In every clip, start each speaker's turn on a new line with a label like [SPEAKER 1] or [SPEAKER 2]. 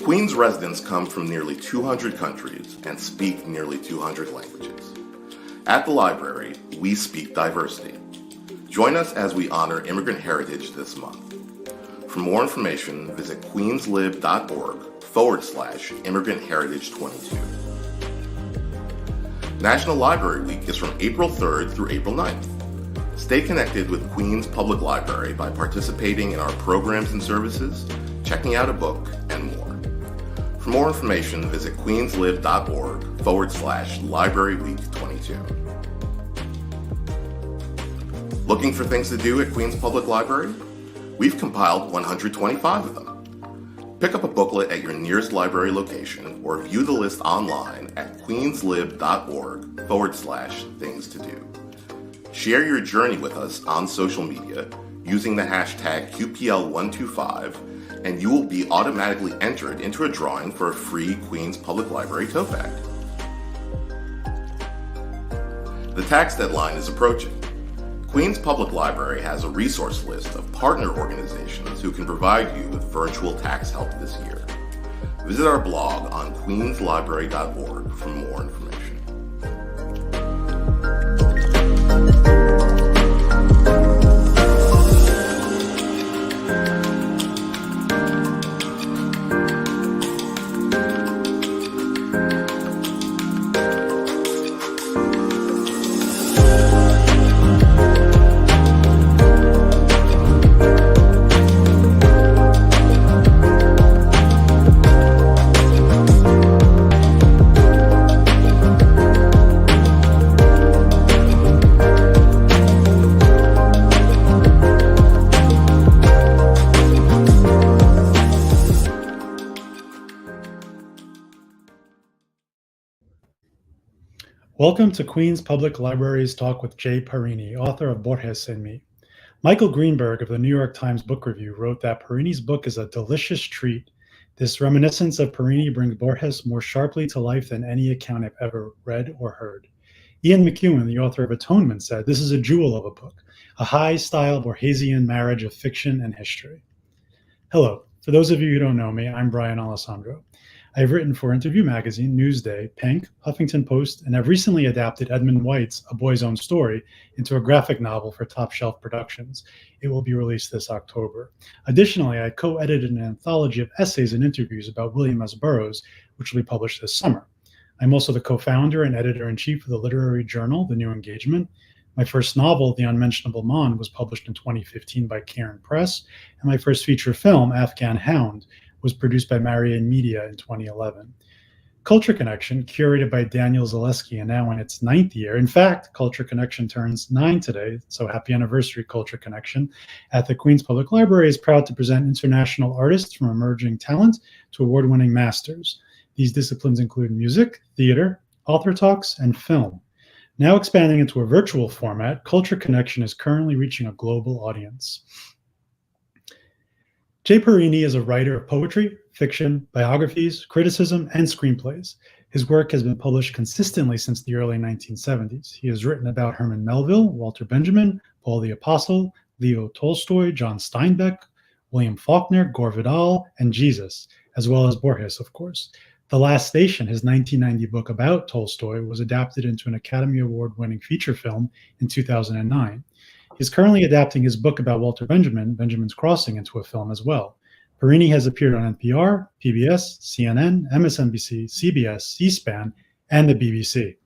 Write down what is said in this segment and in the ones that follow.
[SPEAKER 1] Queens residents come from nearly 200 countries and speak nearly 200 languages. At the library, we speak diversity. Join us as we honor immigrant heritage this month. For more information, visit queenslib.org/Immigrant Heritage 22. National Library Week is from April 3rd through April 9th. Stay connected with Queens Public Library by participating in our programs and services, checking out a book, and more. For more information, visit queenslib.org/Library Week 22. Looking for things to do at Queens Public Library? We've compiled 125 of them. Pick up a booklet at your nearest library location or view the list online at queenslib.org/things to do. Share your journey with us on social media using the hashtag QPL125, and you will be automatically entered into a drawing for a free Queens Public Library tote bag. The tax deadline is approaching. Queens Public Library has a resource list of partner organizations who can provide you with virtual tax help this year. Visit our blog on queenslibrary.org for more information.
[SPEAKER 2] Welcome to Queens Public Library's Talk with Jay Parini, author of Borges and Me. Michael Greenberg of the New York Times Book Review wrote that Parini's book is a delicious treat. This reminiscence of Parini brings Borges more sharply to life than any account I've ever read or heard. Ian McEwan, the author of Atonement, said, "This is a jewel of a book, a high-style Borgesian marriage of fiction and history." Hello. For those of you who don't know me, I'm Brian Alessandro. I've written for Interview Magazine, Newsday, Pink, Huffington Post, and have recently adapted Edmund White's A Boy's Own Story into a graphic novel for Top Shelf Productions. It will be released this October. Additionally, I co-edited an anthology of essays and interviews about William S. Burroughs, which will be published this summer. I'm also the co-founder and editor-in-chief of the literary journal, The New Engagement. My first novel, The Unmentionable Mon, was published in 2015 by Cairn Press, and my first feature film, Afghan Hound, was produced by Marianne Media in 2011. Culture Connection, curated by Daniel Zaleski, and now in its 9th year. In fact, Culture Connection turns 9 today, so happy anniversary, Culture Connection. At the Queens Public Library is proud to present international artists from emerging talent to award-winning masters. These disciplines include music, theater, author talks, and film. Now expanding into a virtual format, Culture Connection is currently reaching a global audience. Jay Parini is a writer of poetry, fiction, biographies, criticism, and screenplays. His work has been published consistently since the early 1970s. He has written about Herman Melville, Walter Benjamin, Paul the Apostle, Leo Tolstoy, John Steinbeck, William Faulkner, Gore Vidal, and Jesus, as well as Borges, of course. The Last Station, his 1990 book about Tolstoy, was adapted into an Academy Award-winning feature film in 2009. He's currently adapting his book about Walter Benjamin, Benjamin's Crossing, into a film as well. Parini has appeared on NPR, PBS, CNN, MSNBC, CBS, C-SPAN, and the BBC.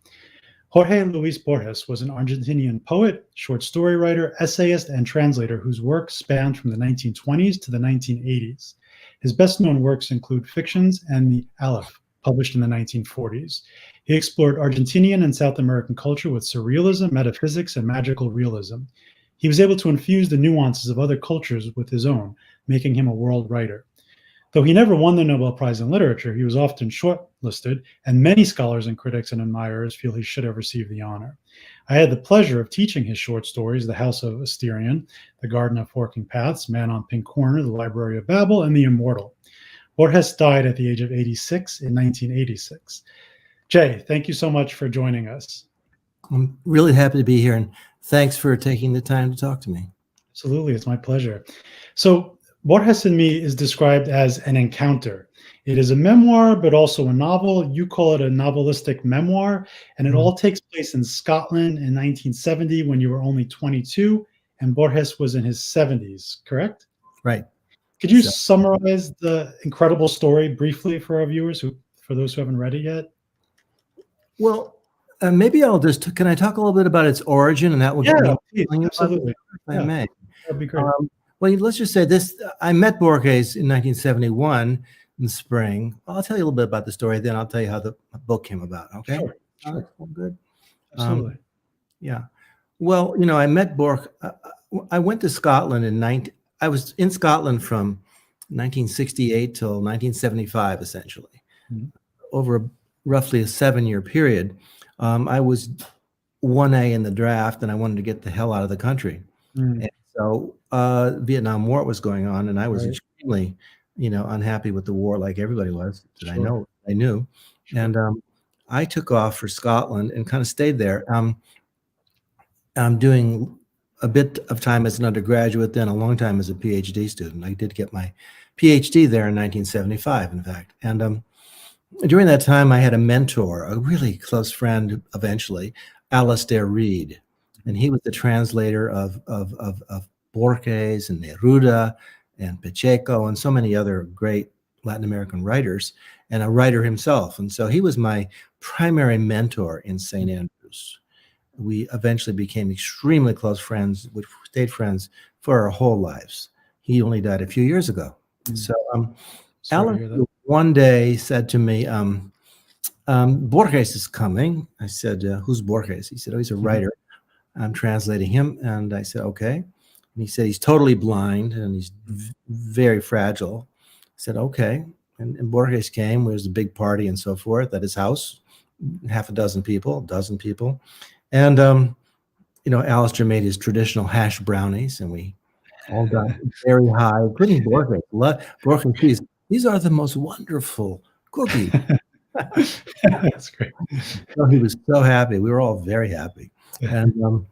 [SPEAKER 2] Jorge Luis Borges was an Argentinian poet, short story writer, essayist, and translator whose work spanned from the 1920s to the 1980s. His best-known works include Fictions and The Aleph, published in the 1940s. He explored Argentinian and South American culture with surrealism, metaphysics, and magical realism. He was able to infuse the nuances of other cultures with his own, making him a world writer. Though he never won the Nobel Prize in Literature, he was often shortlisted, and many scholars and critics and admirers feel he should have received the honor. I had the pleasure of teaching his short stories, The House of Asterion, The Garden of Forking Paths, Man on Pink Corner, The Library of Babel, and The Immortal. Borges died at the age of 86 in 1986. Jay, thank you so much for joining us.
[SPEAKER 3] I'm really happy to be here, and thanks for taking the time to talk to me.
[SPEAKER 2] Absolutely, it's my pleasure. So Borges in Me is described as an encounter. It is a memoir, but also a novel. You call it a novelistic memoir, and it
[SPEAKER 3] Mm.
[SPEAKER 2] all takes place in Scotland in 1970 when you were only 22, and Borges was in his 70s, correct?
[SPEAKER 3] Right.
[SPEAKER 2] Could you
[SPEAKER 3] So,
[SPEAKER 2] summarize the incredible story briefly for our viewers, for those who haven't read it yet?
[SPEAKER 3] well, maybe can I talk a little bit about its origin, and that will get
[SPEAKER 2] Yeah,
[SPEAKER 3] me
[SPEAKER 2] please,
[SPEAKER 3] telling you about it,
[SPEAKER 2] absolutely.
[SPEAKER 3] if I
[SPEAKER 2] Yeah,
[SPEAKER 3] may.
[SPEAKER 2] that'd be great.
[SPEAKER 3] Well, let's just say this. I met Borges in 1971 in the spring. I'll tell you a little bit about the story, then I'll tell you how the book came about. Okay?
[SPEAKER 2] Sure, sure,
[SPEAKER 3] All good.
[SPEAKER 2] absolutely.
[SPEAKER 3] Yeah. Well, I met Bork. I went to Scotland I was in Scotland from 1968 till 1975, essentially,
[SPEAKER 2] Mhm.
[SPEAKER 3] over roughly a 7-year period. I was 1A in the draft, and I wanted to get the hell out of the country.
[SPEAKER 2] Mm,
[SPEAKER 3] And so Vietnam War was going on, and I was
[SPEAKER 2] right,
[SPEAKER 3] extremely, unhappy with the war, like everybody was that
[SPEAKER 2] sure,
[SPEAKER 3] I knew.
[SPEAKER 2] sure.
[SPEAKER 3] And I took off for Scotland and kind of stayed there. I'm doing a bit of time as an undergraduate, then a long time as a PhD student. I did get my PhD there in 1975, in fact. And during that time, I had a mentor, a really close friend eventually, Alastair Reid. And he was the translator of Borges and Neruda and Pacheco and so many other great Latin American writers, and a writer himself. And so he was my primary mentor in St. Andrews. We eventually became extremely close friends, which stayed friends for our whole lives. He only died a few years ago.
[SPEAKER 2] Mm,
[SPEAKER 3] So
[SPEAKER 2] sorry to
[SPEAKER 3] Alan
[SPEAKER 2] hear that.
[SPEAKER 3] one day said to me, Borges is coming. I said, who's Borges? He said, oh, he's a
[SPEAKER 2] Mhm.
[SPEAKER 3] writer. I'm translating him. And I said, okay. And he said, he's totally blind and he's very fragile. I said, okay. And Borges came. There was a big party and so forth at his house, half a dozen people, And, Alistair made his traditional hash brownies, and we all got very high, including Borges. Borges, these are the most wonderful cookies.
[SPEAKER 2] That's great.
[SPEAKER 3] So he was so happy. We were all very happy. And,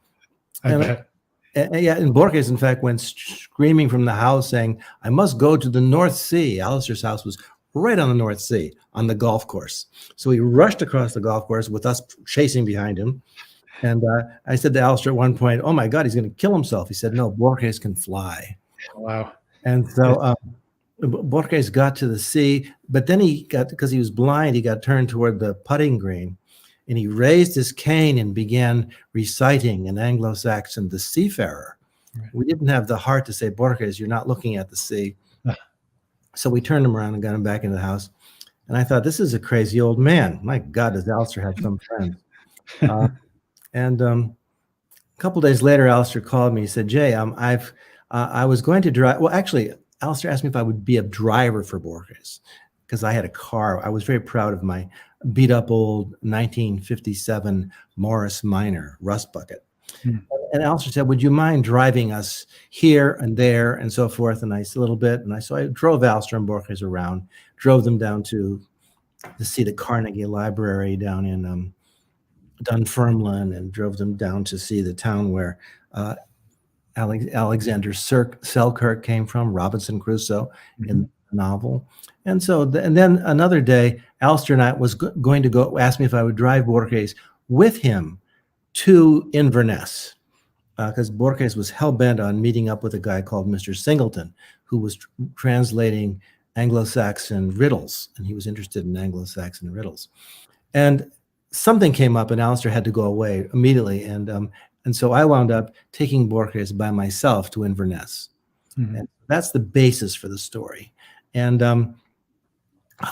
[SPEAKER 2] I
[SPEAKER 3] and,
[SPEAKER 2] bet.
[SPEAKER 3] and Borges, in fact, went screaming from the house saying, I must go to the North Sea. Alistair's house was right on the North Sea, on the golf course. So he rushed across the golf course with us chasing behind him. And I said to Alistair at one point, oh my God, he's going to kill himself. He said, no, Borges can fly.
[SPEAKER 2] Wow.
[SPEAKER 3] And so Borges got to the sea, but then because he was blind, he got turned toward the putting green, and he raised his cane and began reciting in Anglo-Saxon, the seafarer.
[SPEAKER 2] Right.
[SPEAKER 3] We didn't have the heart to say, Borges, you're not looking at the sea. So we turned him around and got him back into the house. And I thought, this is a crazy old man. My God, does Alistair have some friends? And a couple days later, Alistair called me. He said, Jay, I was going to drive. Well, actually, Alistair asked me if I would be a driver for Borges because I had a car. I was very proud of my beat up old 1957 Morris Minor rust bucket.
[SPEAKER 2] Hmm.
[SPEAKER 3] And Alistair said, would you mind driving us here and there and so forth? And I said, a little bit. And so I drove Alistair and Borges around, drove them down to see the Carnegie Library down in Dunfermline, and drove them down to see the town where Alexander Selkirk came from, Robinson Crusoe in the novel. And so, and then another day, Alistair and I was going to go, ask me if I would drive Borges with him to Inverness, because Borges was hell-bent on meeting up with a guy called Mr. Singleton, who was translating Anglo-Saxon riddles, and he was interested in Anglo-Saxon riddles. And something came up, and Alistair had to go away immediately, and so I wound up taking Borges by myself to Inverness.
[SPEAKER 2] Mhm.
[SPEAKER 3] And that's the basis for the story. And a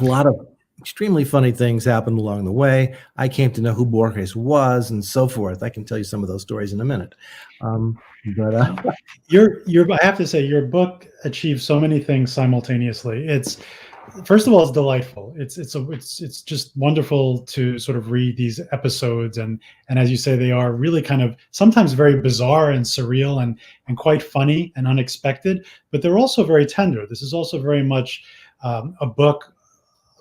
[SPEAKER 3] lot of extremely funny things happened along the way. I came to know who Borges was and so forth. I can tell you some of those stories in a minute. But
[SPEAKER 2] I have to say, your book achieves so many things simultaneously. First of all, it's delightful. It's just wonderful to sort of read these episodes, and as you say, they are really kind of sometimes very bizarre and surreal and quite funny and unexpected, but they're also very tender. This is also very much a book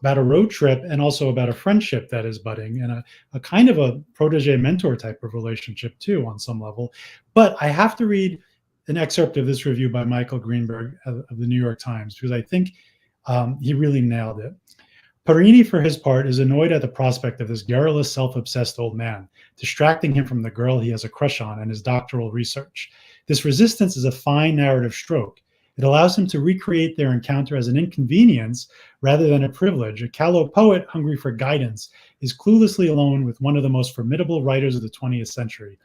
[SPEAKER 2] about a road trip and also about a friendship that is budding, and a kind of a protege mentor type of relationship too on some level. But I have to read an excerpt of this review by Michael Greenberg of the New York Times, because I think he really nailed it. Parini, for his part, is annoyed at the prospect of this garrulous, self-obsessed old man, distracting him from the girl he has a crush on and his doctoral research. This resistance is a fine narrative stroke. It allows him to recreate their encounter as an inconvenience rather than a privilege. A callow poet, hungry for guidance, is cluelessly alone with one of the most formidable writers of the 20th century.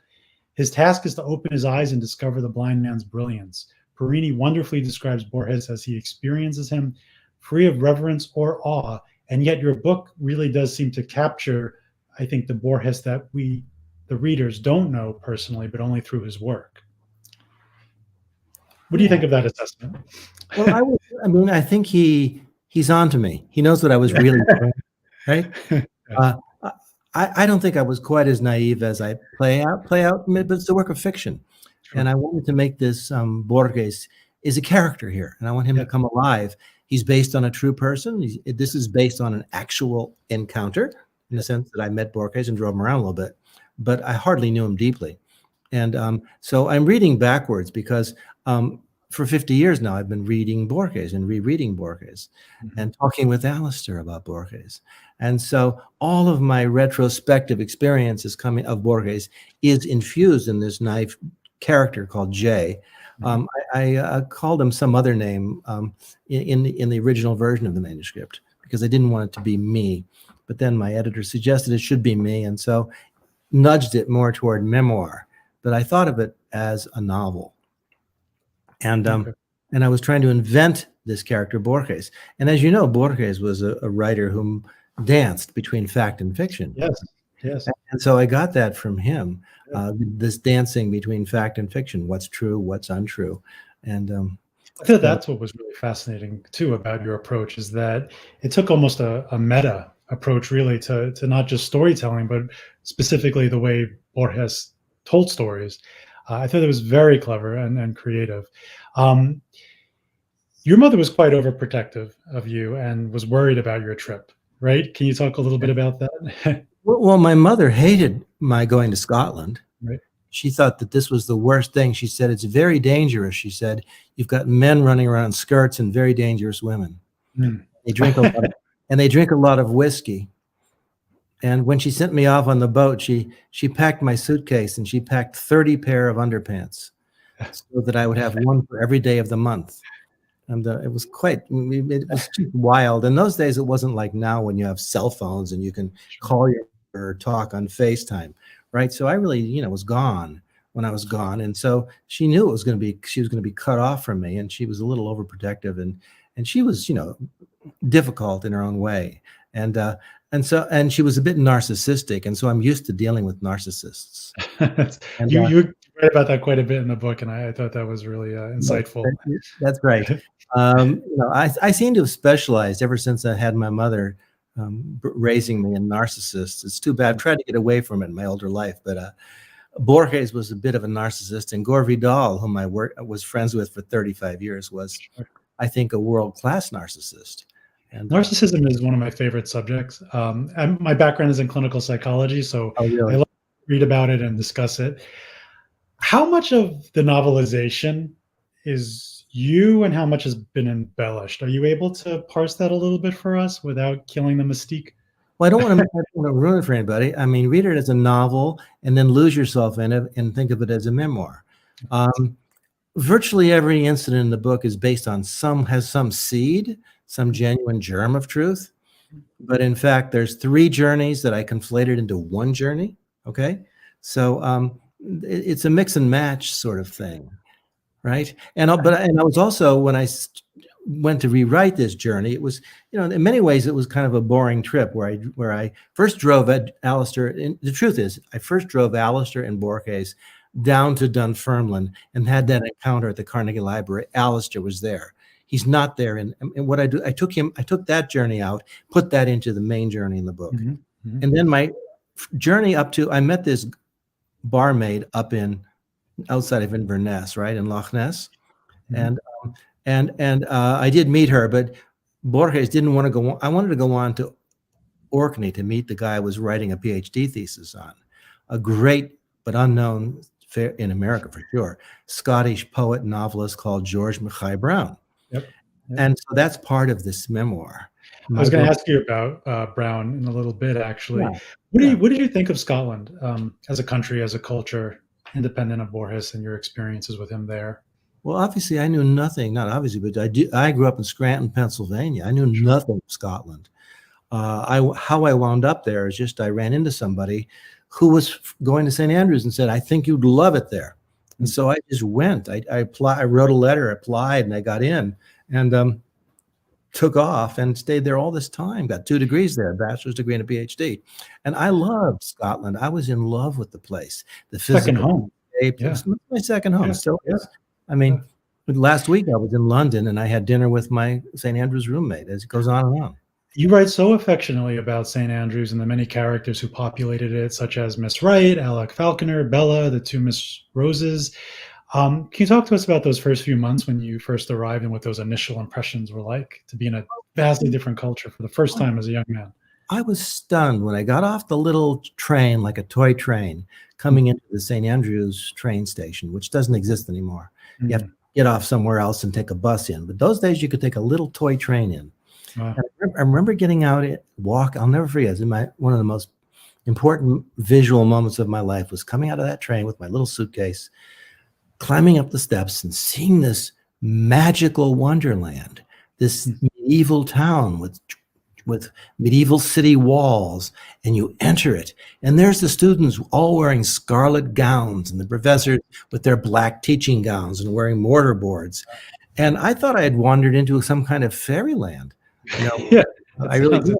[SPEAKER 2] His task is to open his eyes and discover the blind man's brilliance. Parini wonderfully describes Borges as he experiences him, free of reverence or awe, and yet your book really does seem to capture, I think, the Borges that we, the readers, don't know personally, but only through his work. What do you think of that assessment?
[SPEAKER 3] Well, I think he's on to me. He knows what I was really doing, right? I don't think I was quite as naive as I play out, but it's a work of fiction. Sure. And I wanted to make this Borges is a character here, and I want him to come alive. He's based on a true person. This is based on an actual encounter, in the sense that I met Borges and drove him around a little bit, but I hardly knew him deeply. And so I'm reading backwards because for 50 years now, I've been reading Borges and rereading Borges and talking with Alistair about Borges. And so all of my retrospective experiences coming of Borges is infused in this naive character called Jay. I called him some other name in the original version of the manuscript because I didn't want it to be me. But then my editor suggested it should be me, and so nudged it more toward memoir. But I thought of it as a novel. And and I was trying to invent this character, Borges. And as you know, Borges was a writer whom danced between fact and fiction.
[SPEAKER 2] Yes.
[SPEAKER 3] And so I got that from him, this dancing between fact and fiction, what's true, what's untrue. And
[SPEAKER 2] I think that's what was really fascinating too about your approach, is that it took almost a meta approach really to not just storytelling, but specifically the way Borges told stories. I thought it was very clever and creative. Your mother was quite overprotective of you and was worried about your trip, right? Can you talk a little bit about that?
[SPEAKER 3] Well, my mother hated my going to Scotland.
[SPEAKER 2] Right.
[SPEAKER 3] She thought that this was the worst thing. She said, it's very dangerous. She said, you've got men running around in skirts and very dangerous women. They drink a lot and they drink a lot of whiskey. And when she sent me off on the boat, she packed my suitcase and she packed 30 pair of underpants so that I would have one for every day of the month. And it was just wild. In those days, it wasn't like now when you have cell phones and you can call or talk on FaceTime, right? So I really, was gone when I was gone. And so she knew she was going to be cut off from me, and she was a little overprotective, and she was, difficult in her own way. And she was a bit narcissistic. And so I'm used to dealing with narcissists. And,
[SPEAKER 2] you write about that quite a bit in the book, and I thought that was really insightful.
[SPEAKER 3] That's great. I seem to have specialized ever since I had my mother raising me in narcissists. It's too bad. I've tried to get away from it in my older life, but Borges was a bit of a narcissist, and Gore Vidal, whom I was friends with for 35 years, was, I think, a world-class narcissist. And
[SPEAKER 2] narcissism is one of my favorite subjects. And my background is in clinical psychology, so
[SPEAKER 3] really?
[SPEAKER 2] I love to read about it and discuss it. How much of the novelization is you, and how much has been embellished? Are you able to parse that a little bit for us without killing the mystique?
[SPEAKER 3] Well, I don't want to ruin it for anybody. I mean, read it as a novel and then lose yourself in it and think of it as a memoir. Virtually every incident in the book is based on has some seed, some genuine germ of truth. But in fact, there's 3 journeys that I conflated into one journey. Okay. So it's a mix and match sort of thing. Right. And I was also, when I went to rewrite this journey, it was, in many ways, it was kind of a boring trip where I first drove Alistair. And the truth is, I first drove Alistair and Borges down to Dunfermline and had that encounter at the Carnegie Library. Alistair was there. He's not there. And what I took that journey out, put that into the main journey in the book. Mm-hmm. And then my journey I met this barmaid outside of Inverness, right, in Loch Ness. Mm-hmm. And I did meet her, but Borges didn't want to go on. I wanted to go on to Orkney to meet the guy I was writing a PhD thesis on, a great but unknown in America for sure, Scottish poet and novelist called George Mackay Brown.
[SPEAKER 2] Yep.
[SPEAKER 3] And so that's part of this memoir.
[SPEAKER 2] I was going to ask you about Brown in a little bit, actually.
[SPEAKER 3] Yeah.
[SPEAKER 2] What did you think of Scotland as a country, as a culture, independent of Borges and your experiences with him there?
[SPEAKER 3] Well, obviously, I knew nothing. Not obviously, but I grew up in Scranton, Pennsylvania. I knew nothing of Scotland. How I wound up there is just I ran into somebody who was going to St. Andrews and said, "I think you'd love it there." And so I just went. I applied. I wrote a letter, applied, and I got in, and took off and stayed there all this time. Got 2 degrees there, a bachelor's degree and a PhD. And I loved Scotland. I was in love with the place. The
[SPEAKER 2] Second home.
[SPEAKER 3] It was my second home. Still is. I mean, last week I was in London and I had dinner with my St. Andrews roommate. As it goes on and on.
[SPEAKER 2] You write so affectionately about St. Andrews and the many characters who populated it, such as Miss Wright, Alec Falconer, Bella, the 2 Miss Roses. Can you talk to us about those first few months when you first arrived and what those initial impressions were like to be in a vastly different culture for the first time as a young man?
[SPEAKER 3] I was stunned when I got off the little train, like a toy train, coming into the St. Andrews train station, which doesn't exist anymore. You have to get off somewhere else and take a bus in. But those days you could take a little toy train in.
[SPEAKER 2] Wow.
[SPEAKER 3] I remember getting out, I'll never forget. One of the most important visual moments of my life was coming out of that train with my little suitcase, climbing up the steps and seeing this magical wonderland, this medieval town with medieval city walls, and you enter it, and there's the students all wearing scarlet gowns and the professors with their black teaching gowns and wearing mortar boards. And I thought I had wandered into some kind of fairyland.
[SPEAKER 2] Yeah,
[SPEAKER 3] I really did.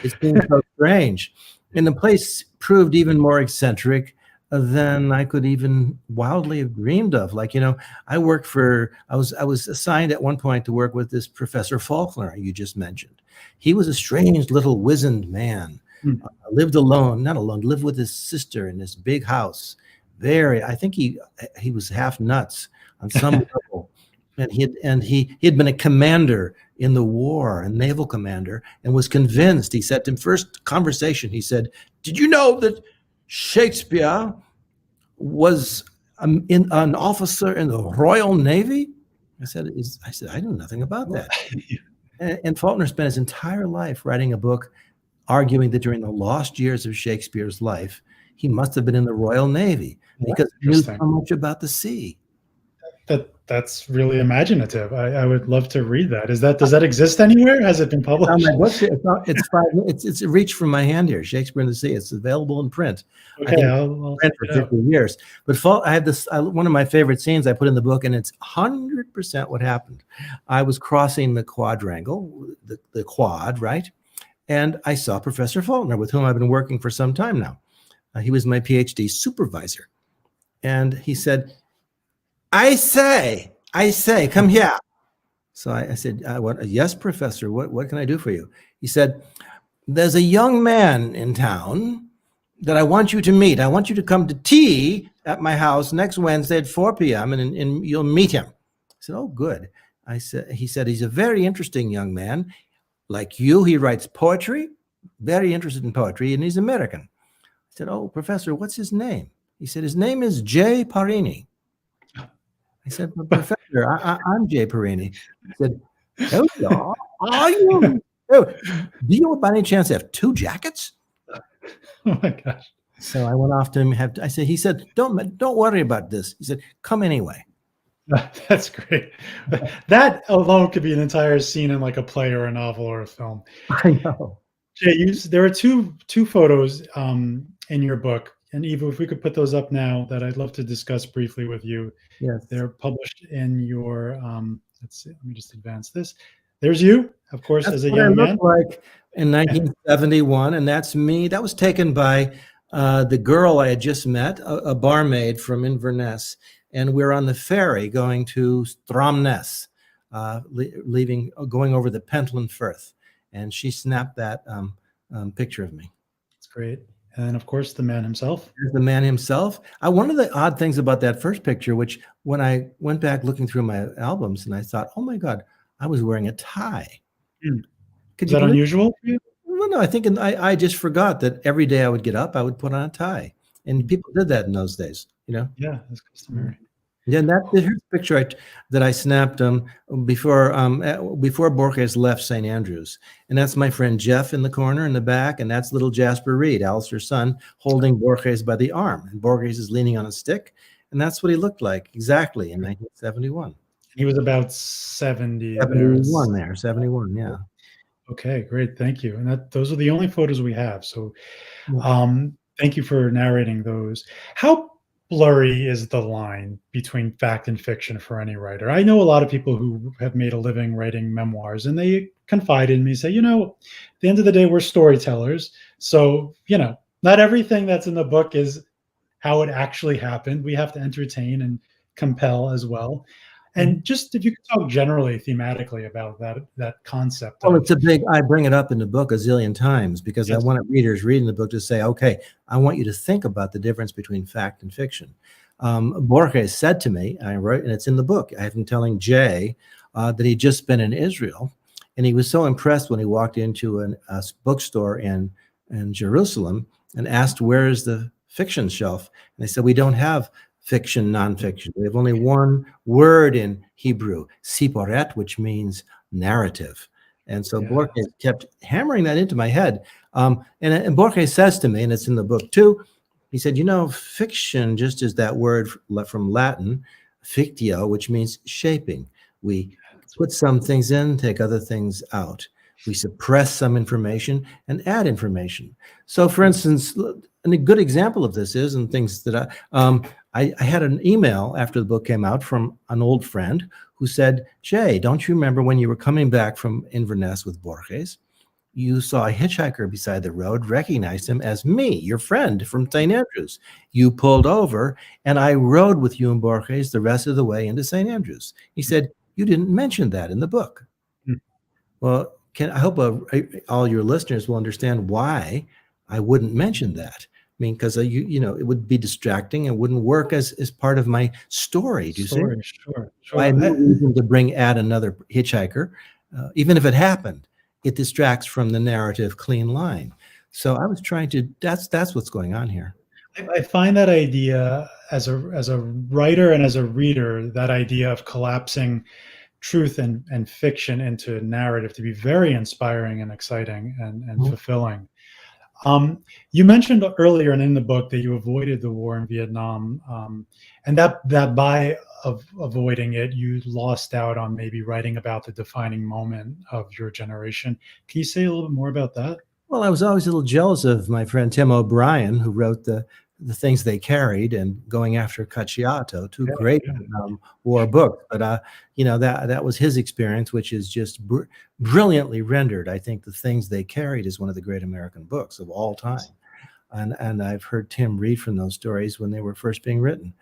[SPEAKER 3] It seemed so strange. And the place proved even more eccentric than I could even wildly have dreamed of. Like, I was assigned at one point to work with this Professor Faulkner you just mentioned. He was a strange little wizened man, lived lived with his sister in this big house. I think he was half nuts on some level. And he had been a commander in the war, a naval commander, and was convinced. He said in first conversation, he said, "Did you know that Shakespeare was an officer in the Royal Navy?" I said, I knew nothing about that. And Faulkner spent his entire life writing a book arguing that during the lost years of Shakespeare's life, he must have been in the Royal Navy because he knew so much about the sea.
[SPEAKER 2] That's really imaginative. I would love to read that. Does that exist anywhere? Has it been published?
[SPEAKER 3] It's reached from my hand here. Shakespeare in the Sea. It's available in print.
[SPEAKER 2] Okay,
[SPEAKER 3] I'll print for 50 years. But I had this. One of my favorite scenes I put in the book, and it's 100% what happened. I was crossing the quadrangle, the quad, right? And I saw Professor Faulkner, with whom I've been working for some time now. He was my PhD supervisor, and he said, I say, come here. So I said, yes, Professor, what can I do for you? He said, there's a young man in town that I want you to meet. I want you to come to tea at my house next Wednesday at 4 p.m. and you'll meet him. I said, oh, good. He said, he's a very interesting young man. Like you, he writes poetry, very interested in poetry, and he's American. I said, oh, Professor, what's his name? He said, his name is Jay Parini. I said, Professor, I'm Jay Parini. He said, oh, are you? Oh, do you by any chance have 2 jackets?
[SPEAKER 2] Oh my gosh.
[SPEAKER 3] So I went off to him. He said, don't worry about this. He said, come anyway.
[SPEAKER 2] That's great. That alone could be an entire scene in like a play or a novel or a film.
[SPEAKER 3] I know.
[SPEAKER 2] Jay, there are two photos in your book. And Eva, if we could put those up now, that I'd love to discuss briefly with you.
[SPEAKER 3] Yes.
[SPEAKER 2] They're published in your, let's see, let me just advance this. There's you, of course, as a young man.
[SPEAKER 3] Like in 1971, and that's me. That was taken by the girl I had just met, a barmaid from Inverness. And we're on the ferry going to Stromness, going over the Pentland Firth. And she snapped that picture of me.
[SPEAKER 2] That's great. And of course, the man himself.
[SPEAKER 3] There's the man himself. One of the odd things about that first picture, which when I went back looking through my albums, and I thought, oh my God, I was wearing a tie.
[SPEAKER 2] Is that unusual for you?
[SPEAKER 3] Well, no, I think I just forgot that every day I would get up, I would put on a tie. And people did that in those days. you know.
[SPEAKER 2] Yeah, that's customary.
[SPEAKER 3] Yeah, and here's a picture that I snapped before Borges left St. Andrews, and that's my friend Jeff in the corner in the back, and that's little Jasper Reed, Alistair's son, holding Borges by the arm, and Borges is leaning on a stick, and that's what he looked like exactly in 1971.
[SPEAKER 2] He was about 70
[SPEAKER 3] 71 there, 71, yeah.
[SPEAKER 2] Okay, great. Thank you. And those are the only photos we have. So
[SPEAKER 3] Yeah.
[SPEAKER 2] thank you for narrating those. How blurry is the line between fact and fiction for any writer? I know a lot of people who have made a living writing memoirs, and they confide in me, say, at the end of the day, we're storytellers. So, not everything that's in the book is how it actually happened. We have to entertain and compel as well. And just if you could talk generally thematically about that concept.
[SPEAKER 3] Well, I bring it up in the book a zillion times because I want readers reading the book to say, okay, I want you to think about the difference between fact and fiction. Borges said to me, I wrote, and it's in the book, I have him telling Jay that he'd just been in Israel, and he was so impressed when he walked into a bookstore in Jerusalem and asked, where is the fiction shelf? And they said, we don't have fiction, nonfiction. We have only one word in Hebrew, siporet, which means narrative. And so Borges kept hammering that into my head. And Borges says to me, and it's in the book too, he said, fiction just is that word from Latin, fictio, which means shaping. We put some things in, take other things out. We suppress some information and add information. So for instance, a good example of this is, and things that I had an email after the book came out from an old friend who said, Jay, don't you remember when you were coming back from Inverness with Borges? You saw a hitchhiker beside the road, recognized him as me, your friend from St. Andrews. You pulled over, and I rode with you and Borges the rest of the way into St. Andrews. He said, you didn't mention that in the book. Well, I hope all your listeners will understand why I wouldn't mention that. I mean, because it would be distracting and wouldn't work as part of my story. Do you see?
[SPEAKER 2] Sure.
[SPEAKER 3] I had no reason to add another hitchhiker, even if it happened. It distracts from the narrative clean line. So I was trying to. That's what's going on here.
[SPEAKER 2] I find that idea as a writer and as a reader, that idea of collapsing truth and fiction into narrative to be very inspiring and exciting and fulfilling. You mentioned earlier and in the book that you avoided the war in Vietnam, and that by avoiding it, you lost out on maybe writing about the defining moment of your generation. Can you say a little bit more about that?
[SPEAKER 3] Well, I was always a little jealous of my friend Tim O'Brien, who wrote the Things They Carried and Going After Cacciato, two great war books. But that was his experience, which is just brilliantly rendered. I think The Things They Carried is one of the great American books of all time, and I've heard Tim read from those stories when they were first being written.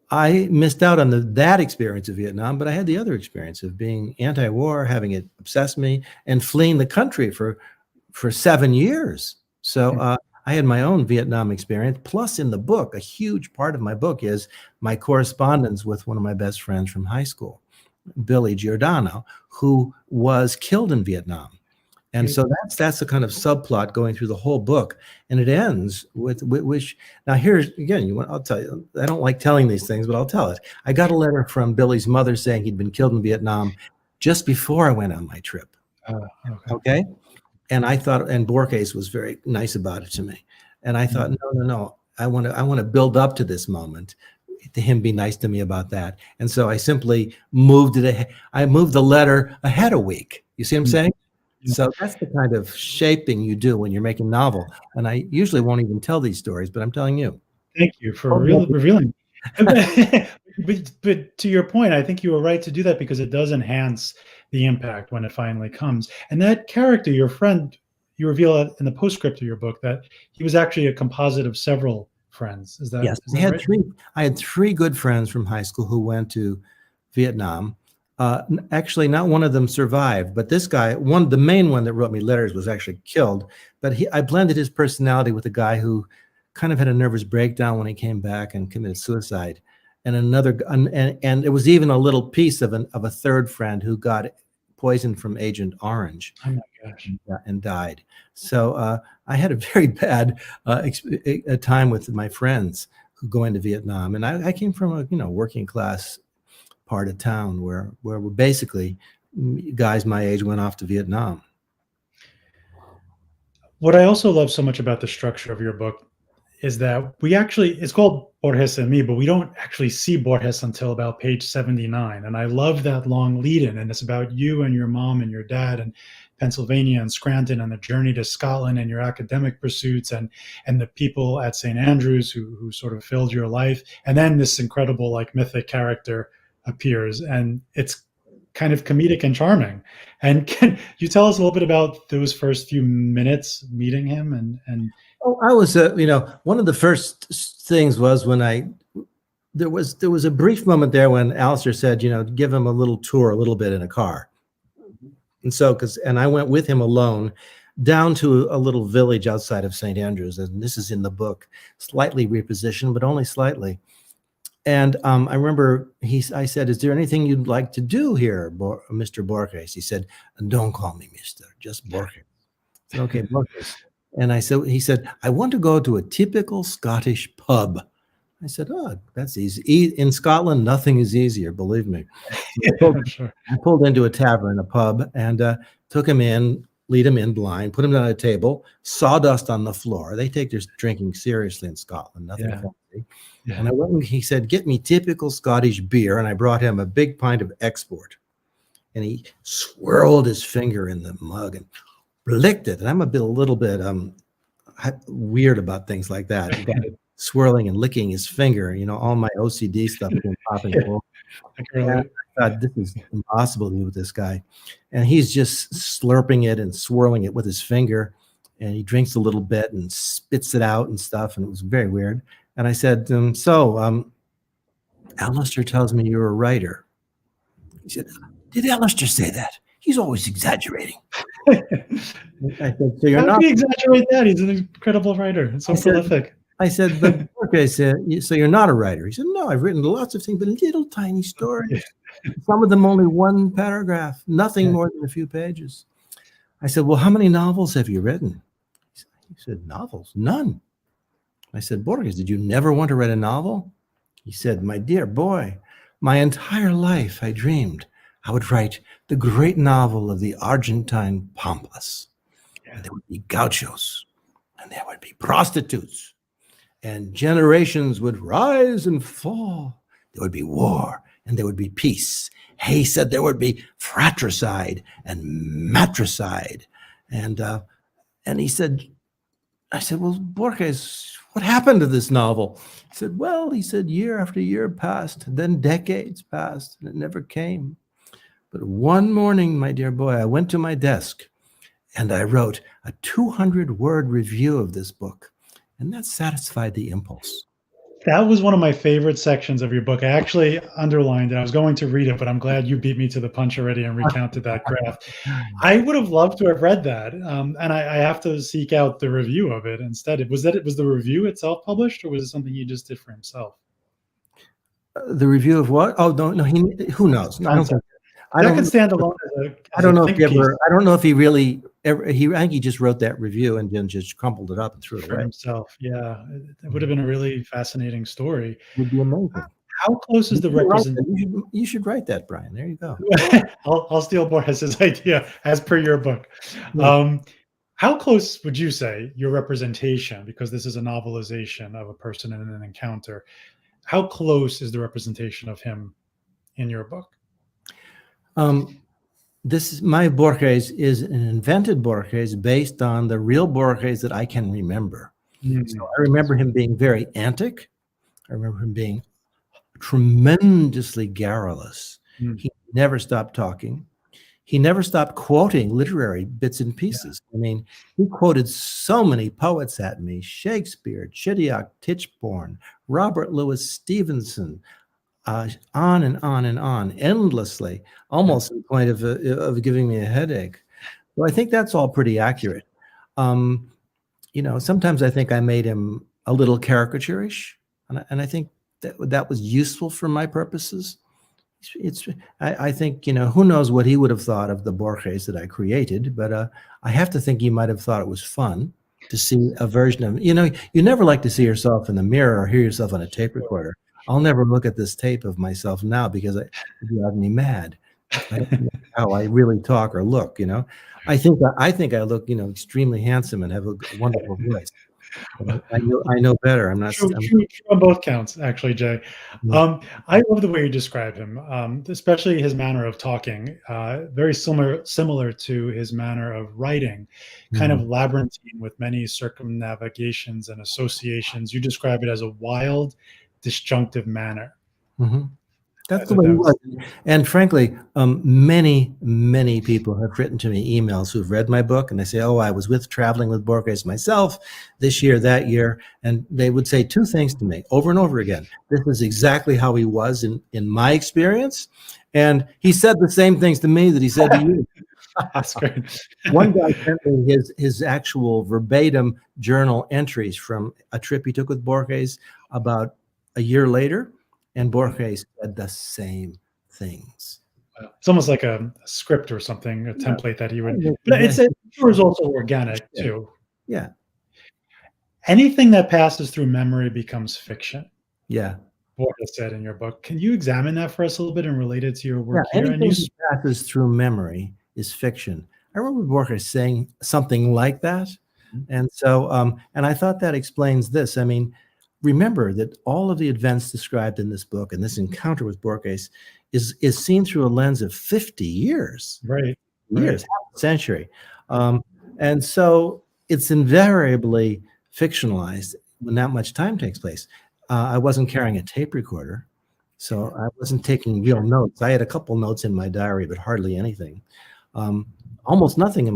[SPEAKER 3] I missed out on that experience of Vietnam, but I had the other experience of being anti-war, having it obsess me, and fleeing the country for 7 years. So I had my own Vietnam experience. Plus, in the book, a huge part of my book is my correspondence with one of my best friends from high school, Billy Giordano, who was killed in Vietnam. And so that's the kind of subplot going through the whole book, and it ends with which. Now here's again, I'll tell you. I don't like telling these things, but I'll tell it. I got a letter from Billy's mother saying he'd been killed in Vietnam just before I went on my trip. Okay, and I thought, and Borges was very nice about it to me, and I thought, no, I want to build up to this moment, to him be nice to me about that, and so I simply moved it. I moved the letter ahead a week. You see what I'm saying? So that's the kind of shaping you do when you're making novel. And I usually won't even tell these stories, but I'm telling you.
[SPEAKER 2] Thank you for revealing. But to your point, I think you were right to do that because it does enhance the impact when it finally comes. And that character, your friend, you reveal in the postscript of your book that he was actually a composite of several friends. Is that
[SPEAKER 3] yes?
[SPEAKER 2] Is that right?
[SPEAKER 3] I had three good friends from high school who went to Vietnam. Actually, not one of them survived, but this guy, the main one that wrote me letters, was actually killed. But I blended his personality with a guy who kind of had a nervous breakdown when he came back and committed suicide, and and it was even a little piece of a third friend who got poisoned from Agent Orange
[SPEAKER 2] Oh my gosh.
[SPEAKER 3] and died. So I had a very bad a time with my friends who go into Vietnam, and I came from a working class part of town where we're basically guys my age went off to Vietnam.
[SPEAKER 2] What I also love so much about the structure of your book is that it's called Borges and Me, but we don't actually see Borges until about page 79. And I love that long lead in, and it's about you and your mom and your dad and Pennsylvania and Scranton and the journey to Scotland and your academic pursuits and the people at St. Andrews who sort of filled your life. And then this incredible like mythic character appears, and it's kind of comedic and charming. And can you tell us a little bit about those first few minutes meeting him and
[SPEAKER 3] Oh, I was, one of the first things was when there was a brief moment there when Alistair said, give him a little tour, a little bit in a car. And so, and I went with him alone down to a little village outside of St. Andrews. And this is in the book, slightly repositioned, but only slightly. And I remember I said, is there anything you'd like to do here, Mr. Borges? He said, don't call me Mr., just Borges. I said, okay, Borges. And he said, I want to go to a typical Scottish pub. I said, oh, that's easy. In Scotland, nothing is easier, believe me. I pulled into a tavern, a pub, and took him in, lead him in blind, put him down at a table, sawdust on the floor. They take their drinking seriously in Scotland, nothing fancy. Yeah. And I went and he said, get me typical Scottish beer. And I brought him a big pint of export. And he swirled his finger in the mug and licked it. And I'm a little bit weird about things like that. Swirling and licking his finger, all my OCD stuff been popping. I thought, this is impossible to do with this guy. And he's just slurping it and swirling it with his finger. And he drinks a little bit and spits it out and stuff. And it was very weird. And I said, Alistair tells me you're a writer. He said, did Alistair say that? He's always exaggerating. I said, so you're
[SPEAKER 2] not. How can you exaggerate that? He's an incredible writer. It's so prolific.
[SPEAKER 3] I said, but okay, so you're not a writer. He said, no, I've written lots of things, but little tiny stories. Some of them only one paragraph, nothing more than a few pages. I said, well, how many novels have you written? He said, novels? None. I said, Borges, did you never want to write a novel? He said, my dear boy, my entire life I dreamed I would write the great novel of the Argentine Pampas. And there would be gauchos, and there would be prostitutes, and generations would rise and fall. There would be war, and there would be peace. He said there would be fratricide and matricide. And he said, I said, well, Borges, what happened to this novel? He said, well, year after year passed, then decades passed, and it never came. But one morning, my dear boy, I went to my desk and I wrote a 200-word review of this book, and that satisfied the impulse.
[SPEAKER 2] That was one of my favorite sections of your book. I actually underlined it. I was going to read it, but I'm glad you beat me to the punch already and recounted that graph. I would have loved to have read that, and I have to seek out the review of it instead. Was the review itself published, or was it something he just did for himself?
[SPEAKER 3] The review of what? Oh, no, who knows? No,
[SPEAKER 2] I don't stand alone.
[SPEAKER 3] I don't know if he really ever. I think he just wrote that review and then just crumpled it up and threw it away
[SPEAKER 2] himself. Yeah, it would have been a really fascinating story.
[SPEAKER 3] It would be amazing.
[SPEAKER 2] How close is the representation?
[SPEAKER 3] You should write that, Brian. There you go.
[SPEAKER 2] I'll steal Borges' idea as per your book. Yeah. How close would you say your representation, because this is a novelization of a person in an encounter, how close is the representation of him in your book?
[SPEAKER 3] My Borges is an invented Borges based on the real Borges that I can remember. Mm-hmm. So I remember him being very antic. I remember him being tremendously garrulous. Mm-hmm. He never stopped talking. He never stopped quoting literary bits and pieces. Yeah. I mean, he quoted so many poets at me: Shakespeare, Chidiock, Tichborne, Robert Louis Stevenson, on and on and on, endlessly, almost to the point of giving me a headache. So I think that's all pretty accurate. Sometimes I think I made him a little caricaturish, and I think that was useful for my purposes. it's I think, who knows what he would have thought of the Borges that I created, but I have to think he might have thought it was fun to see a version of, you never like to see yourself in the mirror or hear yourself on a tape recorder. I'll never look at this tape of myself now because it drives me mad. I don't know how I really talk or look, I think I look, extremely handsome and have a wonderful voice. I know better. I'm not.
[SPEAKER 2] True on both counts, actually, Jay. I love the way you describe him, especially his manner of talking. Very similar to his manner of writing, kind of labyrinthine with many circumnavigations and associations. You describe it as a wild, disjunctive manner.
[SPEAKER 3] That's the way he was. And frankly, many people have written to me emails who've read my book, and they say, "Oh, I was traveling with Borges myself this year, that year," and they would say two things to me over and over again. This is exactly how he was in my experience, and he said the same things to me that he said to you.
[SPEAKER 2] That's great.
[SPEAKER 3] One guy sent me his actual verbatim journal entries from a trip he took with Borges about a year later. And Borges said the same things.
[SPEAKER 2] It's almost like a script or something, a template that he would. But it sure is also organic too.
[SPEAKER 3] Yeah.
[SPEAKER 2] Anything that passes through memory becomes fiction.
[SPEAKER 3] Yeah.
[SPEAKER 2] Borges said in your book. Can you examine that for us a little bit and relate it to your work here?
[SPEAKER 3] Anything that passes through memory is fiction. I remember Borges saying something like that, and so and I thought that explains this. I mean, remember that all of the events described in this book and this encounter with Borges is seen through a lens of 50 years.
[SPEAKER 2] Right.
[SPEAKER 3] Years, half a century. And so it's invariably fictionalized when that much time takes place. I wasn't carrying a tape recorder, so I wasn't taking real notes. I had a couple notes in my diary, but hardly anything. Almost nothing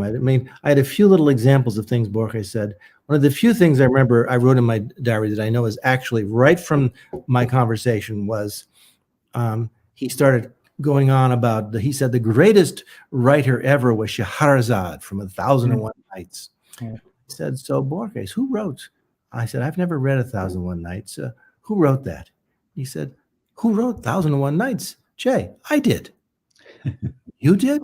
[SPEAKER 3] I had a few little examples of things Borges said. One of the few things I remember I wrote in my diary that I know is actually right from my conversation was he started going on about, he said the greatest writer ever was Scheherazade from 1001 Nights. He said, so Borges, who wrote? I said, I've never read 1001 Nights. Who wrote that? He said, who wrote 1001 Nights? Jay, I did. You did?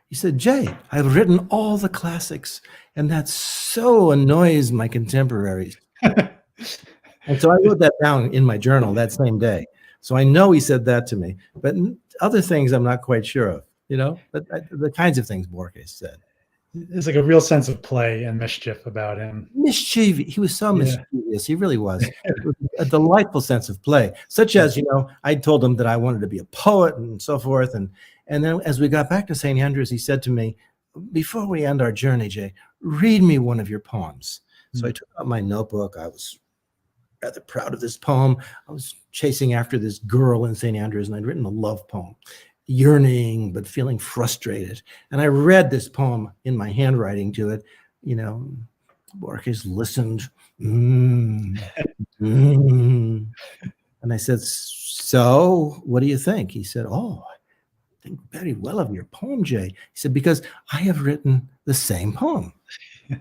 [SPEAKER 3] He said, Jay, I've written all the classics, and that so annoys my contemporaries. And so I wrote that down in my journal that same day. So I know he said that to me, but other things I'm not quite sure of, but the kinds of things Borges said.
[SPEAKER 2] There's like a real sense of play and mischief about him.
[SPEAKER 3] Mischievous. He was so mischievous. He really was. It was a delightful sense of play, such as, I told him that I wanted to be a poet and so forth. And then as we got back to St. Andrews, he said to me, before we end our journey, Jay, read me one of your poems. So I took out my notebook. I was rather proud of this poem. I was chasing after this girl in St. Andrews, and I'd written a love poem, yearning but feeling frustrated. And I read this poem in my handwriting to it. Borges listened. And I said, so what do you think? He said, oh, I think very well of your poem, Jay. He said, because I have written the same poem. I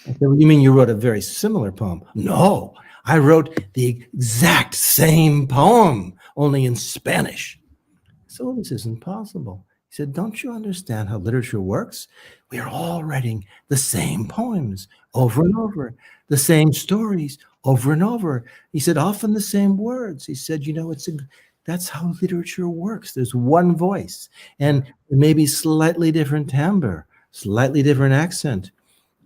[SPEAKER 3] said, well, you mean you wrote a very similar poem? No, I wrote the exact same poem, only in Spanish. So this isn't possible. He said, don't you understand how literature works? We are all writing the same poems over and over, the same stories over and over. He said, often the same words. He said, that's how literature works. There's one voice and maybe slightly different timbre, slightly different accent,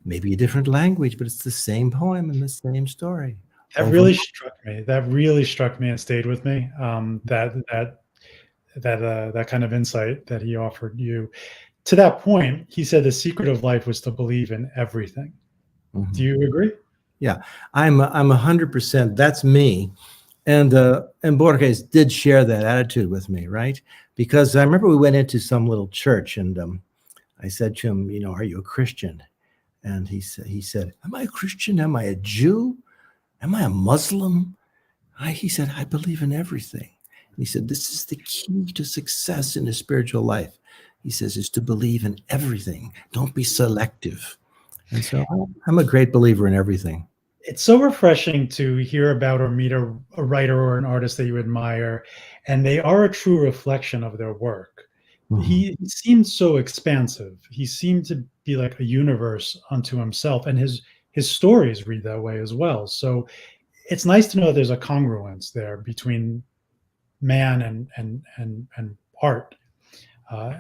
[SPEAKER 3] maybe a different language, but it's the same poem and the same story.
[SPEAKER 2] That really struck me. That really struck me and stayed with me. That kind of insight that he offered you. To that point, he said the secret of life was to believe in everything. Do you agree?
[SPEAKER 3] Yeah, I'm 100%. That's me. And Borges did share that attitude with me, right? Because I remember we went into some little church, and I said to him, are you a Christian? And he said, am I a Christian? Am I a Jew? Am I a Muslim? He said, I believe in everything. He said, this is the key to success in the spiritual life. He says, is to believe in everything. Don't be selective. And so I'm a great believer in everything.
[SPEAKER 2] It's so refreshing to hear about or meet a writer or an artist that you admire, and they are a true reflection of their work.
[SPEAKER 3] Mhm.
[SPEAKER 2] He seemed so expansive. He seemed to be like a universe unto himself, and his stories read that way as well. So it's nice to know there's a congruence there between man and art. Uh,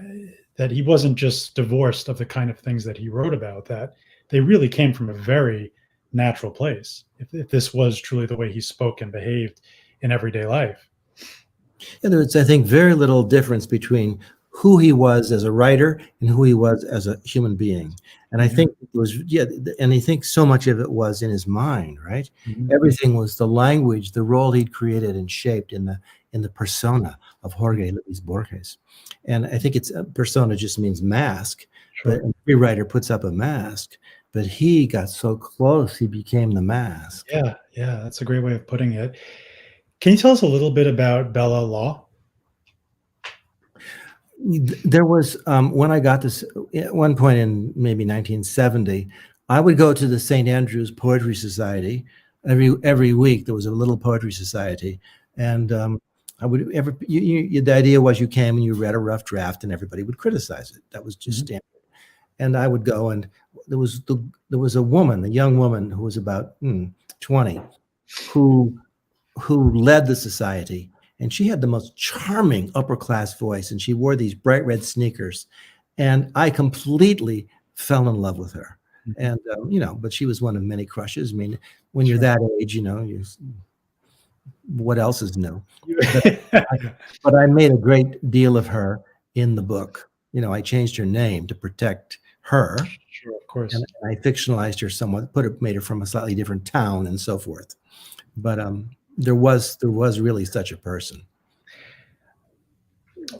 [SPEAKER 2] that he wasn't just divorced of the kind of things that he wrote about, that they really came from a very natural place, if this was truly the way he spoke and behaved in everyday life.
[SPEAKER 3] Yeah, there's, I think, very little difference between who he was as a writer and who he was as a human being. And I
[SPEAKER 2] Yeah.
[SPEAKER 3] think it was, yeah, and I think so much of it was in his mind, right?
[SPEAKER 2] Mhm.
[SPEAKER 3] Everything was the language, the role he'd created and shaped in the persona of Jorge Luis Borges. And I think it's persona just means mask, but
[SPEAKER 2] Sure.
[SPEAKER 3] every writer puts up a mask. But he got so close, he became the mask.
[SPEAKER 2] Yeah, yeah, that's a great way of putting it. Can you tell us a little bit about Bella Law?
[SPEAKER 3] There was when I got this at one point in maybe 1970, I would go to the St. Andrew's Poetry Society every week. There was a little poetry society, and I would the idea was you came and you read a rough draft, and everybody would criticize it. That was just
[SPEAKER 2] Mhm.
[SPEAKER 3] standard. And I would go, and there was a woman, a young woman who was about 20, who led the society, and she had the most charming upper class voice, and she wore these bright red sneakers, and I completely fell in love with her. And but she was one of many crushes. I mean, when you're
[SPEAKER 2] Sure.
[SPEAKER 3] that age, what else is new?
[SPEAKER 2] You-
[SPEAKER 3] But I made a great deal of her in the book. I changed her name to protect her,
[SPEAKER 2] Sure, of course.
[SPEAKER 3] and I fictionalized her somewhat, made her from a slightly different town and so forth. But there was really such a person.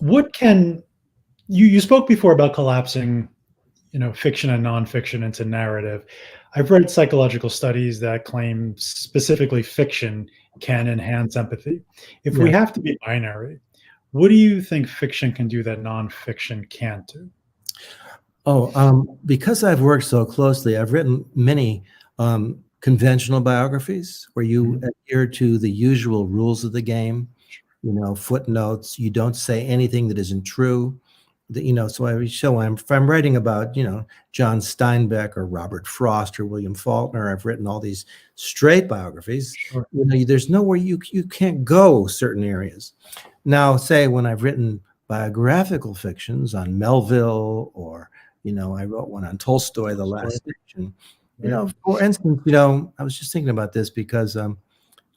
[SPEAKER 2] What can you spoke before about collapsing, fiction and nonfiction into narrative. I've read psychological studies that claim specifically fiction can enhance empathy. If we
[SPEAKER 3] Yeah.
[SPEAKER 2] have to be binary, what do you think fiction can do that nonfiction can't do?
[SPEAKER 3] Oh, because I've worked so closely, I've written many conventional biographies where you
[SPEAKER 2] Mhm.
[SPEAKER 3] adhere to the usual rules of the game. Footnotes. You don't say anything that isn't true. So if I'm writing about John Steinbeck or Robert Frost or William Faulkner, I've written all these straight biographies.
[SPEAKER 2] Sure.
[SPEAKER 3] There's nowhere you can't go certain areas. Now, say when I've written biographical fictions on Melville, or I wrote one on Tolstoy, The Last Station.
[SPEAKER 2] Right.
[SPEAKER 3] For instance, I was just thinking about this because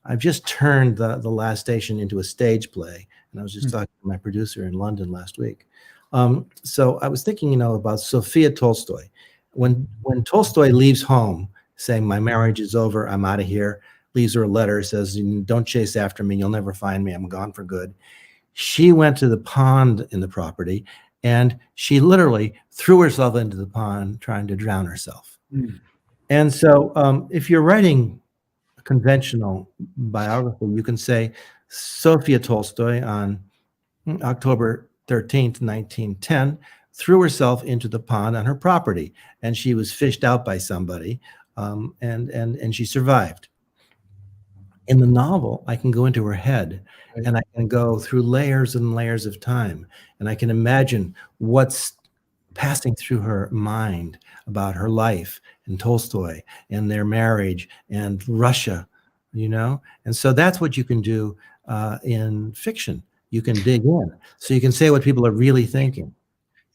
[SPEAKER 3] I've just turned the Last Station into a stage play, and I was just
[SPEAKER 2] Hmm.
[SPEAKER 3] talking to my producer in London last week. So I was thinking, about Sophia Tolstoy. When Tolstoy leaves home, saying, "My marriage is over, I'm out of here," leaves her a letter, says, "Don't chase after me, you'll never find me, I'm gone for good." She went to the pond in the property, and she literally threw herself into the pond trying to drown herself.
[SPEAKER 2] Mm.
[SPEAKER 3] And so, if you're writing a conventional biography, you can say Sophia Tolstoy on October 13th, 1910, threw herself into the pond on her property, and she was fished out by somebody, and she survived. In the novel, I can go into her head,
[SPEAKER 2] Right.
[SPEAKER 3] and I can go through layers and layers of time, and I can imagine what's passing through her mind about her life and Tolstoy and their marriage and Russia, And so that's what you can do in fiction. You can dig in, so you can say what people are really thinking.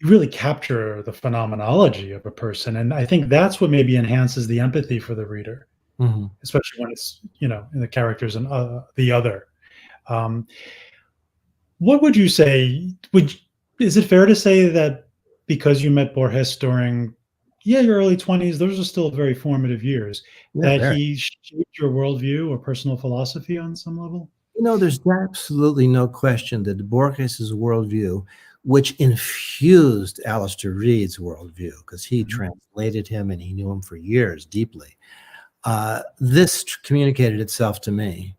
[SPEAKER 2] You really capture the phenomenology of a person, and I think that's what maybe enhances the empathy for the reader,
[SPEAKER 3] Mhm.
[SPEAKER 2] especially when it's in the characters and the other. Um, what would you say? Is it fair to say that because you met Borges during, your early 20s, those are still very formative years,
[SPEAKER 3] Yeah,
[SPEAKER 2] that
[SPEAKER 3] very.
[SPEAKER 2] he shaped your worldview or personal philosophy on some level?
[SPEAKER 3] There's absolutely no question that Borges's worldview, which infused Alistair Reid's worldview, because he
[SPEAKER 2] Mhm.
[SPEAKER 3] translated him and he knew him for years deeply. This communicated itself to me.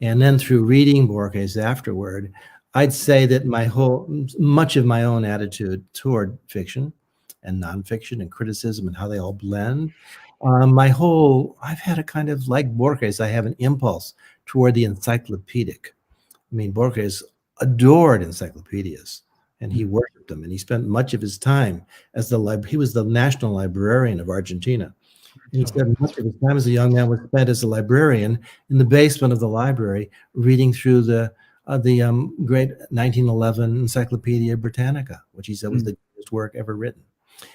[SPEAKER 3] And then through reading Borges afterward, I'd say that much of my own attitude toward fiction and nonfiction and criticism and how they all blend I've had a kind of, like Borges, I have an impulse toward the encyclopedic. I mean, Borges adored encyclopedias, and he worshipped them, and he spent much of his time as he was the national librarian of Argentina. And he said much of his time as a young man was spent as a librarian in the basement of the library, reading through the great 1911 Encyclopedia Britannica, which he said was the greatest work ever written.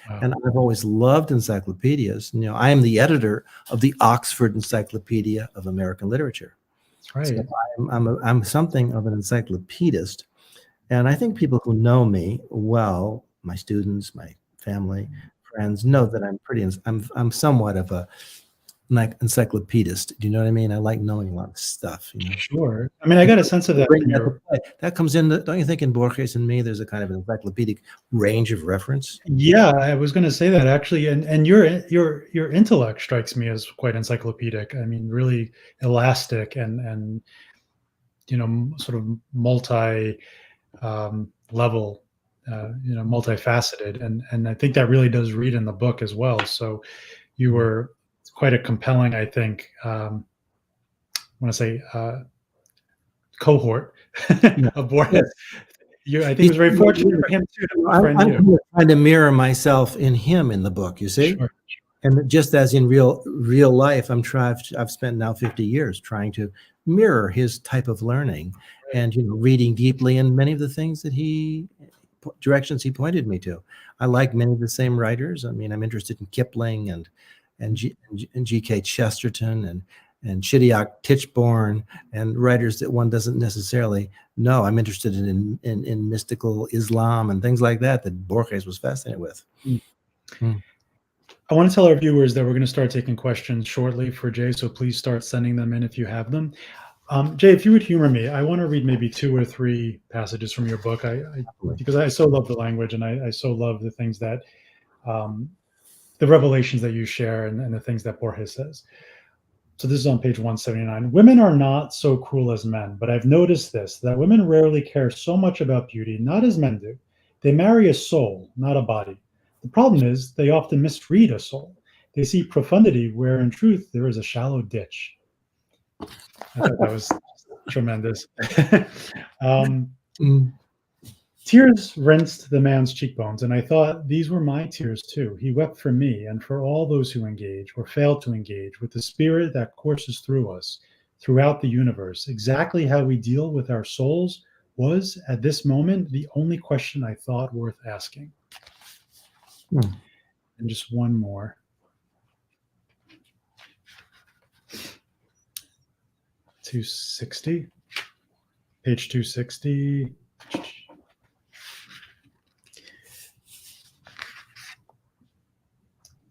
[SPEAKER 2] Wow.
[SPEAKER 3] And I've always loved encyclopedias. I am the editor of the Oxford Encyclopedia of American Literature.
[SPEAKER 2] Right.
[SPEAKER 3] So I'm something of an encyclopedist. And I think people who know me well, my students, my family, friends, know that I'm somewhat of a encyclopedist. Do you know what I mean? I like knowing a lot of stuff.
[SPEAKER 2] Sure. I mean, I got a sense of that from your...
[SPEAKER 3] That comes in, don't you think, in Borges and me, there's a kind of encyclopedic range of reference?
[SPEAKER 2] Yeah, I was going to say that actually, and your intellect strikes me as quite encyclopedic. I mean, really elastic and sort of multi level, multifaceted, and I think that really does read in the book as well. So you were quite a compelling, I think, I want to say cohort of Borges. I think it was very fortunate for him too to befriend you.
[SPEAKER 3] Trying to mirror myself in him in the book, you see?
[SPEAKER 2] Sure.
[SPEAKER 3] And just as in real life, I've spent now 50 years trying to mirror his type of learning, and reading deeply in many of the things that directions he pointed me to. I like many of the same writers. I mean, I'm interested in Kipling and G.K. Chesterton and Chidiock Titchborne, and writers that one doesn't necessarily know. I'm interested in mystical Islam and things like that Borges was fascinated with.
[SPEAKER 2] I want to tell our viewers that we're going to start taking questions shortly for Jay, so please start sending them in if you have them. Jay, if you would humor me, I want to read maybe 2 or 3 passages from your book, because I so love the language, and I so love the things that, the revelations that you share and the things that Borges says. So this is on page 179. Women are not so cruel as men, but I've noticed this, that women rarely care so much about beauty, not as men do. They marry a soul, not a body. The problem is they often misread a soul. They see profundity where in truth there is a shallow ditch. I thought that was tremendous. Tears rinsed the man's cheekbones, and I thought these were my tears too. He wept for me and for all those who engage or fail to engage with the spirit that courses through us, throughout the universe. Exactly how we deal with our souls was, at this moment, the only question I thought worth asking. And just one more. .260, page 260.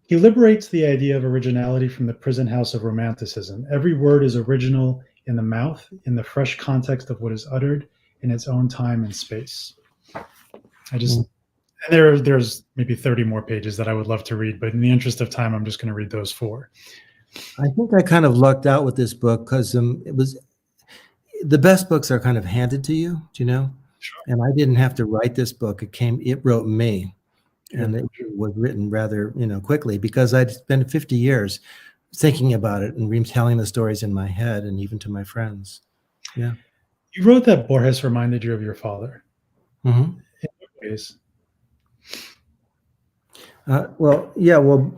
[SPEAKER 2] He liberates the idea of originality from the prison house of romanticism. Every word is original in the mouth, in the fresh context of what is uttered in its own time and space. And there's maybe 30 more pages that I would love to read, but in the interest of time, I'm just going to read those 4.
[SPEAKER 3] I think I kind of lucked out with this book because the best books are kind of handed to you, do you know?
[SPEAKER 2] Sure.
[SPEAKER 3] And I didn't have to write this book. It wrote me. And it was written rather, quickly, because I'd spent 50 years thinking about it and retelling the stories in my head and even to my friends. Yeah.
[SPEAKER 2] You wrote that Borges reminded you of your father.
[SPEAKER 3] Mm-hmm.
[SPEAKER 2] In what ways?
[SPEAKER 3] Well,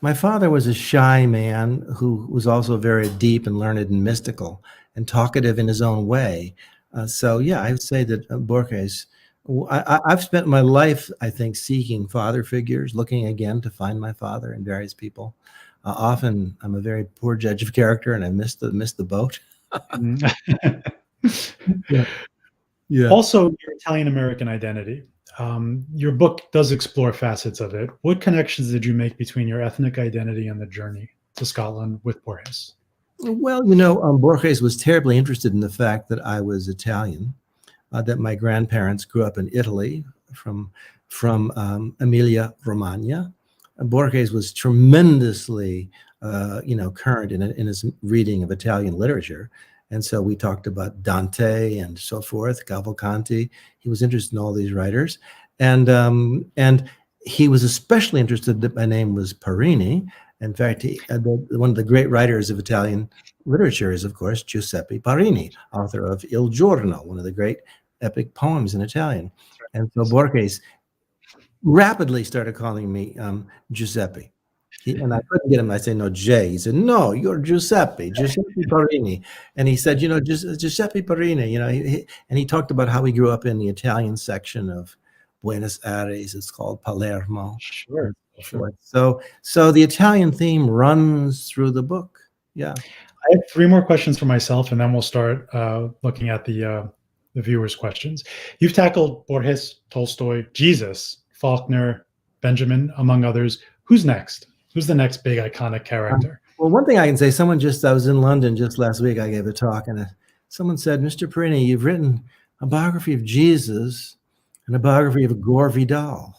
[SPEAKER 3] my father was a shy man who was also very deep and learned and mystical and talkative in his own way. I would say that Borges. I've spent my life, I think, seeking father figures, looking again to find my father in various people. Often, I'm a very poor judge of character, and I missed the boat. Yeah.
[SPEAKER 2] Also, your Italian-American identity. Your book does explore facets of it. What connections did you make between your ethnic identity and the journey to Scotland with Borges?
[SPEAKER 3] Well, Borges was terribly interested in the fact that I was Italian. That my grandparents grew up in Italy from Emilia Romagna. Borges was tremendously, current in his reading of Italian literature, and so we talked about Dante and so forth, Cavalcanti. He was interested in all these writers, and he was especially interested that my name was Parini, In fact, one of the great writers of Italian literature is, of course, Giuseppe Parini, author of Il Giorno, one of the great epic poems in Italian. And so Borges rapidly started calling me Giuseppe. And I couldn't get him. I said, no, Jay. He said, no, you're Giuseppe Parini. And he said, Giuseppe Parini, and he talked about how he grew up in the Italian section of Buenos Aires. It's called Palermo.
[SPEAKER 2] Sure.
[SPEAKER 3] So the Italian theme runs through the book. Yeah.
[SPEAKER 2] I have 3 more questions for myself, and then we'll start looking at the viewers' questions. You've tackled Borges, Tolstoy, Jesus, Faulkner, Benjamin, among others. Who's next? Who's the next big iconic character?
[SPEAKER 3] Well, one thing I can say, I was in London just last week, I gave a talk, and someone said, Mr. Perini, you've written a biography of Jesus and a biography of Gore Vidal.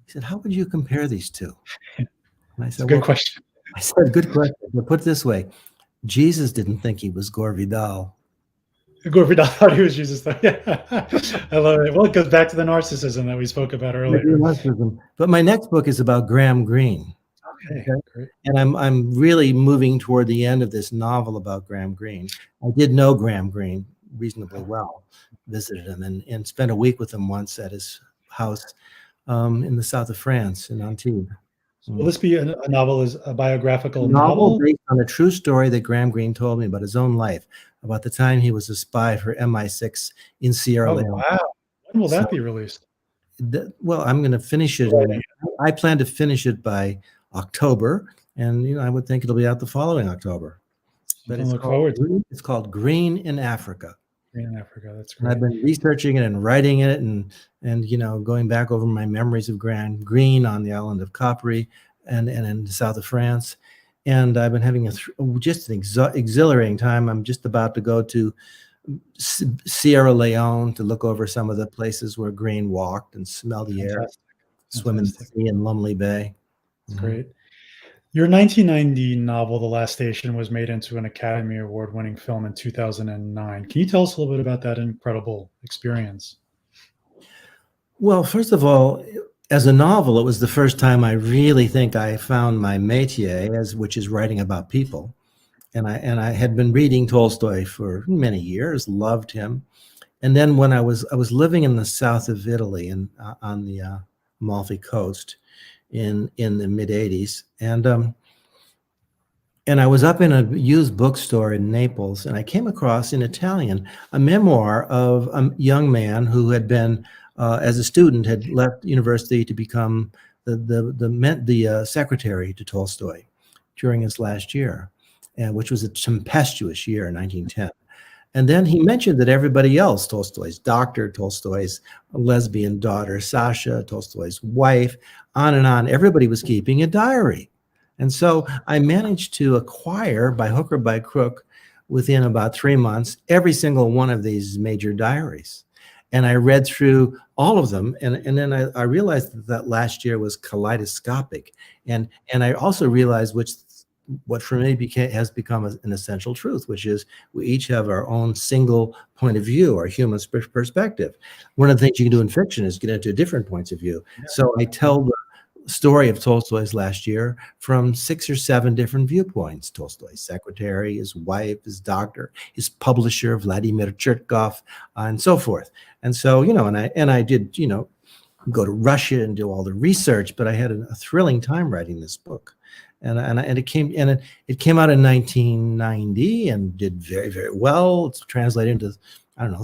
[SPEAKER 3] He said, how would you compare these two? And I said,
[SPEAKER 2] good question.
[SPEAKER 3] I said, good question. But put it this way, Jesus didn't think he was Gore Vidal.
[SPEAKER 2] Gore Vidal thought he was Jesus, though. Yeah. I love it. Well, it goes back to the narcissism that we spoke about earlier.
[SPEAKER 3] But my next book is about Graham Greene.
[SPEAKER 2] Okay. Great.
[SPEAKER 3] And I'm really moving toward the end of this novel about Graham Greene. I did know Graham Greene reasonably well, visited him, and spent a week with him once at his house in the south of France, in Antibes.
[SPEAKER 2] Will this be a novel, is a biographical
[SPEAKER 3] novel based on a true story that Graham Greene told me about his own life, about the time he was a spy for MI6 in Sierra Leone.
[SPEAKER 2] Wow. When will that be released?
[SPEAKER 3] Well, I'm going to finish it. I plan to finish it by October, and I would think it'll be out the following October. But it's called Green in Africa.
[SPEAKER 2] Green in Africa, that's great.
[SPEAKER 3] And I've been researching it and writing it, and going back over my memories of Graham Greene on the island of Capri and in the south of France. And I've been having just an exhilarating time. I'm just about to go to Sierra Leone to look over some of the places where Greene walked and smell the air, swim in the sea in Lumley Bay.
[SPEAKER 2] That's great. Your 1990 novel, The Last Station, was made into an Academy Award-winning film in 2009. Can you tell us a little bit about that incredible experience?
[SPEAKER 3] Well, first of all, as a novel, it was the first time I really think I found my métier, which is writing about people. And I had been reading Tolstoy for many years, loved him. And then when I was living in the south of Italy and on the Amalfi Coast in the mid 80s, and I was up in a used bookstore in Naples, and I came across in Italian a memoir of a young man who had been, as a student, had left university to become the secretary to Tolstoy during his last year, which was a tempestuous year, 1910. And then he mentioned that everybody else, Tolstoy's doctor, Tolstoy's lesbian daughter, Sasha, Tolstoy's wife, on and on, everybody was keeping a diary. And so I managed to acquire, by hook or by crook, within about 3 months, every single one of these major diaries. And I read through all of them. And then I realized that last year was kaleidoscopic. And I also realized what for me has become an essential truth, which is we each have our own single point of view, our human perspective. One of the things you can do in fiction is get into different points of view. So I tell the story of Tolstoy's last year from 6 or 7 different viewpoints: Tolstoy's secretary, his wife, his doctor, his publisher, Vladimir Chertkov, and so forth. And so, and I did, go to Russia and do all the research, but I had a thrilling time writing this book. And it came out in 1990 and did very, very well. It's translated into,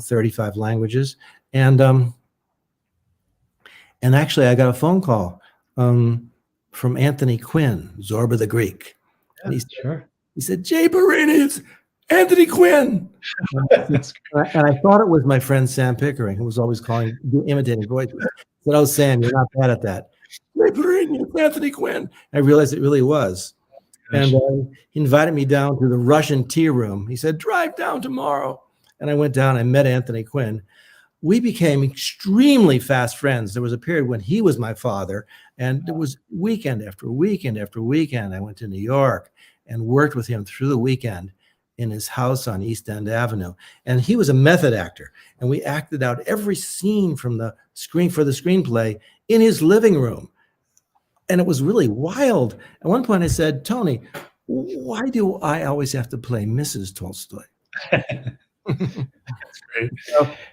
[SPEAKER 3] 35 languages. And actually I got a phone call from Anthony Quinn, Zorba the Greek. And he said, Jay Perini, it's Anthony Quinn. And I thought it was my friend Sam Pickering, who was always imitating voices. I said, oh, Sam, you're not bad at that. Jay Perini, it's Anthony Quinn. I realized it really was. And he invited me down to the Russian tea room. He said, drive down tomorrow. And I went down, I met Anthony Quinn. We became extremely fast friends. There was a period when he was my father, and it was weekend after weekend after weekend. I went to New York and worked with him through the weekend in his house on East End Avenue. And he was a method actor, and we acted out every scene from the screenplay in his living room. and it was really wild. At one point I said, Tony, why do I always have to play Mrs. Tolstoy?
[SPEAKER 2] That's great.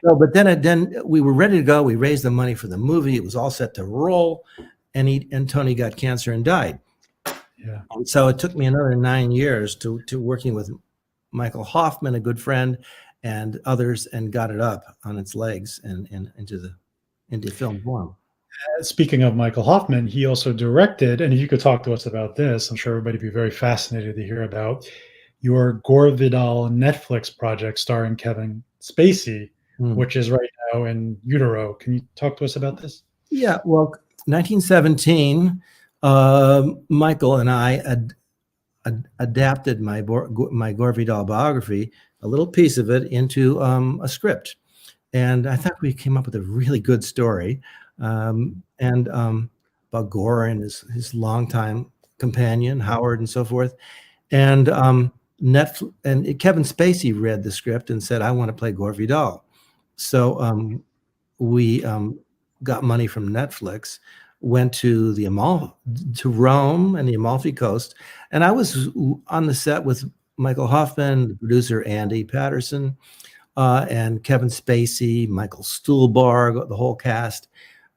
[SPEAKER 3] No, but then we were ready to go. We raised the money for the movie. It was all set to roll, and Tony got cancer and died.
[SPEAKER 2] Yeah.
[SPEAKER 3] And so it took me another 9 years to working with Michael Hoffman, a good friend, and others, and got it up on its legs and into film form.
[SPEAKER 2] Speaking of Michael Hoffman, he also directed, and if you could talk to us about this, I'm sure everybody would be very fascinated to hear about your Gore Vidal Netflix project starring Kevin Spacey, which is right now in utero. Can you talk to us about this?
[SPEAKER 3] Yeah, well, 1917, Michael and I adapted my Gore Vidal biography, a little piece of it, into a script. And I thought we came up with a really good story about Gore and his longtime companion, Howard, and so forth. And Kevin Spacey read the script and said, I want to play Gore Vidal. So we got money from Netflix, went to to Rome and the Amalfi Coast. And I was on the set with Michael Hoffman, the producer Andy Patterson, and Kevin Spacey, Michael Stuhlbarg, the whole cast,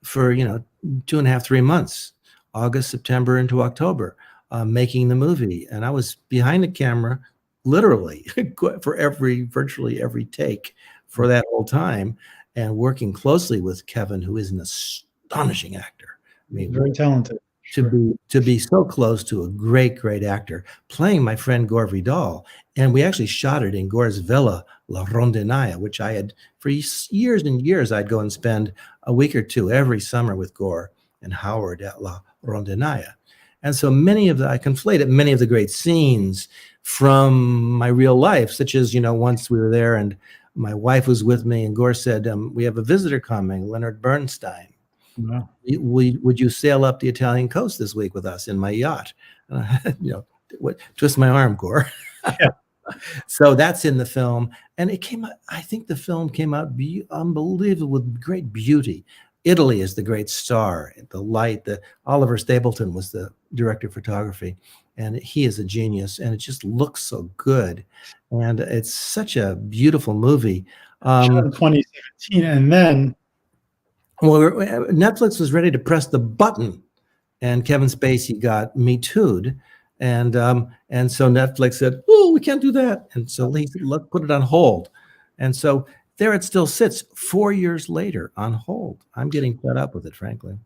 [SPEAKER 3] for 2.5, 3 months, August, September into October, making the movie. And I was behind the camera, literally, for virtually every take for that whole time, and working closely with Kevin, who is an astonishing actor. I mean,
[SPEAKER 2] very talented.
[SPEAKER 3] To be so close to a great actor, playing my friend Gore Vidal. And we actually shot it in Gore's villa, La Rondinaya, which I had, for years and years, I'd go and spend a week or two every summer with Gore and Howard at La Rondinaya. And so I conflated many of the great scenes from my real life, such as, once we were there and my wife was with me and Gore said, we have a visitor coming, Leonard Bernstein.
[SPEAKER 2] Wow.
[SPEAKER 3] Would you sail up the Italian coast this week with us in my yacht? Twist my arm, Gore.
[SPEAKER 2] Yeah.
[SPEAKER 3] So that's in the film, and it came out. I think the film came out unbelievable, with great beauty. Italy is the great star. The light. Oliver Stapleton was the director of photography, and he is a genius. And it just looks so good, and it's such a beautiful movie.
[SPEAKER 2] Shot in 2017, and then.
[SPEAKER 3] Well, Netflix was ready to press the button, and Kevin Spacey got Me Too'd, and so Netflix said, "Oh, we can't do that," and so he said, "Let's put it on hold." And so there it still sits 4 years later on hold. I'm getting fed up with it, frankly.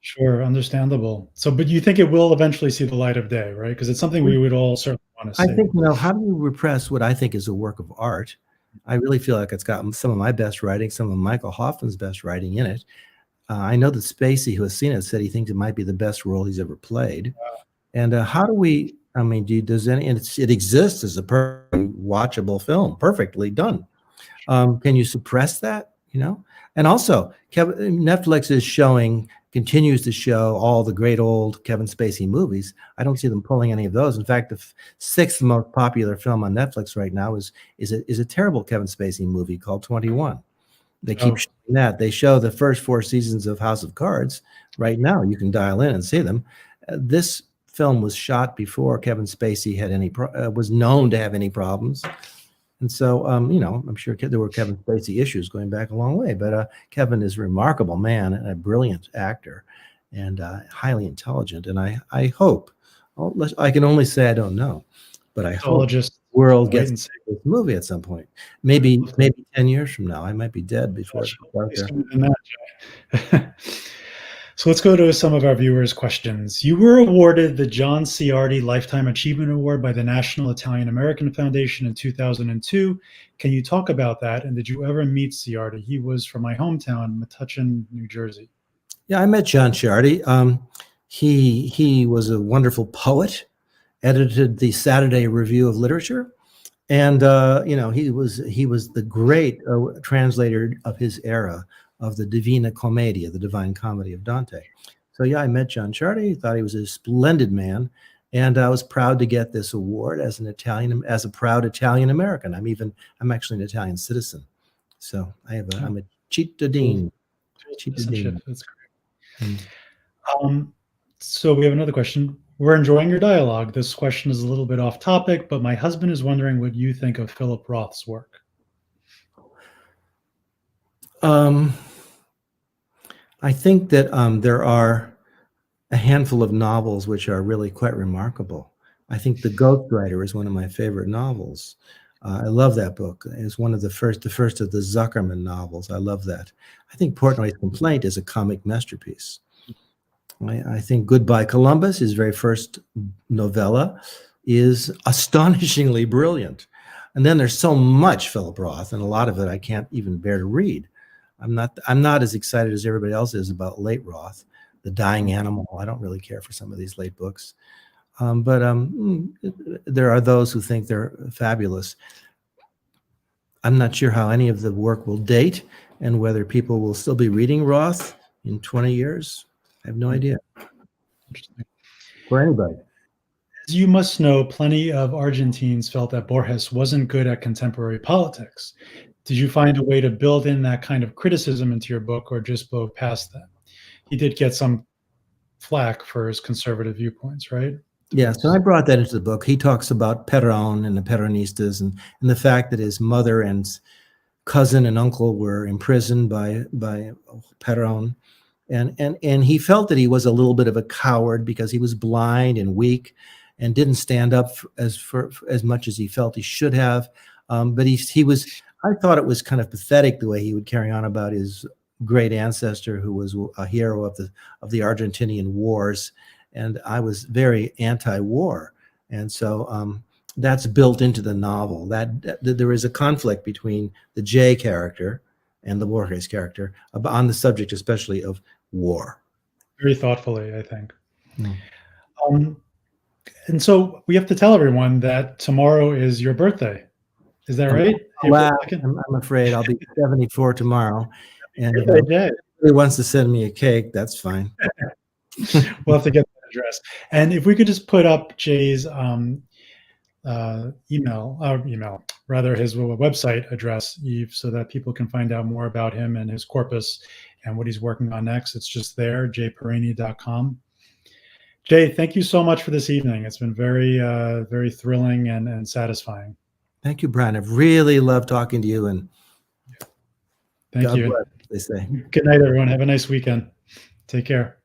[SPEAKER 2] Sure, understandable. So, but you think it will eventually see the light of day, right? Because it's something we would all certainly want to see.
[SPEAKER 3] I think, how do you repress what I think is a work of art? I really feel like it's got some of my best writing, some of Michael Hoffman's best writing in it. I know that Spacey, who has seen it, said he thinks it might be the best role he's ever played. Wow. And how do we? I mean, it exists as a watchable film, perfectly done. Can you suppress that? And also, Netflix continues to show all the great old Kevin Spacey movies. I don't see them pulling any of those. In fact, the sixth most popular film on Netflix right now is a terrible Kevin Spacey movie called 21. They keep showing that. They show the first 4 seasons of House of Cards right now. You can dial in and see them. This film was shot before Kevin Spacey had was known to have any problems. And so, I'm sure there were Kevin Spacey issues going back a long way, but Kevin is a remarkable man and a brilliant actor and highly intelligent. And I hope, I can only say I don't know, but I hope the world gets to see this movie at some point. Maybe 10 years from now. I might be dead before it's out there.
[SPEAKER 2] So let's go to some of our viewers' questions. You were awarded the John Ciardi Lifetime Achievement Award by the National Italian American Foundation in 2002. Can you talk about that? And did you ever meet Ciardi? He was from my hometown, Metuchen, New Jersey.
[SPEAKER 3] Yeah, I met John Ciardi. He was a wonderful poet, edited the Saturday Review of Literature, and he was the great translator of his era of the Divina Commedia, the Divine Comedy of Dante. So yeah, I met John Ciardi, thought he was a splendid man, and I was proud to get this award as a proud Italian American. I'm actually an Italian citizen. So I'm a cittadino.
[SPEAKER 2] That's great. So we have another question. We're enjoying your dialogue. This question is a little bit off topic, but my husband is wondering what you think of Philip Roth's work.
[SPEAKER 3] I think that there are a handful of novels which are really quite remarkable. I think The Ghostwriter is one of my favorite novels. I love that book. It's one of the first of the Zuckerman novels. I love that. I think Portnoy's Complaint is a comic masterpiece. I think Goodbye Columbus, his very first novella, is astonishingly brilliant. And then there's so much Philip Roth, and a lot of it I can't even bear to read. I'm not as excited as everybody else is about late Roth. The Dying Animal, I don't really care for some of these late books. But there are those who think they're fabulous. I'm not sure how any of the work will date and whether people will still be reading Roth in 20 years. I have no idea. For anybody.
[SPEAKER 2] As you must know, plenty of Argentines felt that Borges wasn't good at contemporary politics. Did you find a way to build in that kind of criticism into your book, or just blow past that? He did get some flack for his conservative viewpoints, right?
[SPEAKER 3] Yeah, so I brought that into the book. He talks about Perón and the Peronistas and the fact that his mother and cousin and uncle were imprisoned by Perón. And he felt that he was a little bit of a coward because he was blind and weak and didn't stand up for as much as he felt he should have. But he was, I thought it was kind of pathetic the way he would carry on about his great ancestor who was a hero of the Argentinian wars. And I was very anti-war. And so that's built into the novel, that there is a conflict between the Jay character and the Borges character on the subject, especially of war.
[SPEAKER 2] Very thoughtfully, I think. And so we have to tell everyone that tomorrow is your birthday. Is that right?
[SPEAKER 3] Wow, I'm afraid I'll be 74 tomorrow. And if anybody wants to send me a cake, that's fine.
[SPEAKER 2] We'll have to get that address. And if we could just put up Jay's his website address, Eve, so that people can find out more about him and his corpus and what he's working on next. It's just there, jayperrini.com. Jay, thank you so much for this evening. It's been very, very thrilling and satisfying.
[SPEAKER 3] Thank you, Brian. I've really loved talking to you. And
[SPEAKER 2] thank you.
[SPEAKER 3] God bless, they say.
[SPEAKER 2] Good night, everyone. Have a nice weekend. Take care.